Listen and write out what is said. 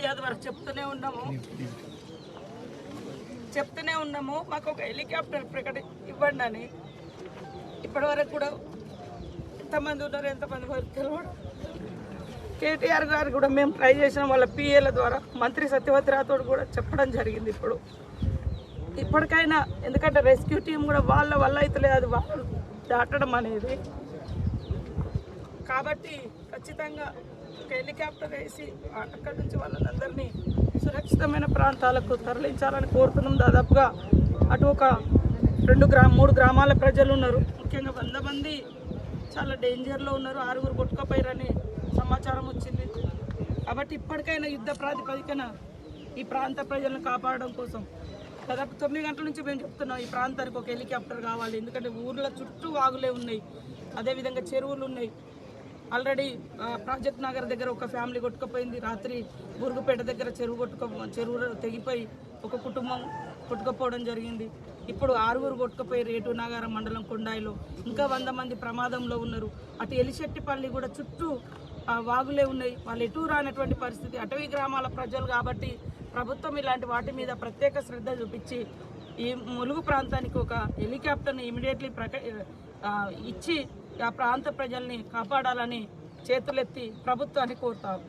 ఫిర్యాదు వరకు చెప్తూనే ఉన్నాము మాకు ఒక హెలికాప్టర్ ఇవ్వండి అని. ఇప్పటి వరకు కూడా ఎంతమంది ఉన్నారు, ఎంతమంది వరకు తెలియదు. కేటీఆర్ గారు కూడా మేము ట్రై చేసిన వాళ్ళ పిఏల ద్వారా మంత్రి సత్యవతి రాథోడ్ కూడా చెప్పడం జరిగింది. ఇప్పటికైనా, ఎందుకంటే రెస్క్యూ టీం కూడా వాళ్ళ వల్ల అయితే లేదు వాళ్ళు దాటడం అనేది. కాబట్టి ఖచ్చితంగా ఒక హెలికాప్టర్ వేసి అక్కడి నుంచి వాళ్ళందరినీ సురక్షితమైన ప్రాంతాలకు తరలించాలని కోరుతున్నాం. దాదాపుగా అటు ఒక 3 గ్రామాల ప్రజలు ఉన్నారు. ముఖ్యంగా 100 మంది చాలా డేంజర్లో ఉన్నారు. 6 కొట్టుకుపోయారని సమాచారం వచ్చింది. కాబట్టి ఇప్పటికైనా యుద్ధ ప్రాతిపదికన ఈ ప్రాంత ప్రజలను కాపాడడం కోసం దాదాపు 9 గంటల నుంచి మేము చెప్తున్నాం ఈ ప్రాంతానికి ఒక హెలికాప్టర్ కావాలి. ఎందుకంటే ఊర్ల చుట్టూ వాగులే ఉన్నాయి, అదేవిధంగా చెరువులు ఉన్నాయి. ఆల్రెడీ ప్రాజెక్ట్ నగర్ దగ్గర ఒక ఫ్యామిలీ కొట్టుకుపోయింది. రాత్రి బురుగుపేట దగ్గర చెరువు తెగిపోయి ఒక కుటుంబం కొట్టుకుపోవడం జరిగింది. ఇప్పుడు 6 కొట్టుకుపోయి రేటు నాగారం మండలం కొండాయిలో ఇంకా 100 మంది ప్రమాదంలో ఉన్నారు. అటు ఎలిశెట్టిపల్లి కూడా చుట్టూ వాగులే ఉన్నాయి. వాళ్ళు ఎటు రానటువంటి పరిస్థితి. అటవీ గ్రామాల ప్రజలు కాబట్టి ప్రభుత్వం ఇలాంటి వాటి మీద ప్రత్యేక శ్రద్ధ చూపించి ఈ ములుగు ప్రాంతానికి ఒక హెలికాప్టర్ని ఇమీడియట్లీ ఇచ్చి ఆ ప్రాంత ప్రజల్ని కాపాడాలని చేతులెత్తి ప్రభుత్వాన్ని కోరుతాము.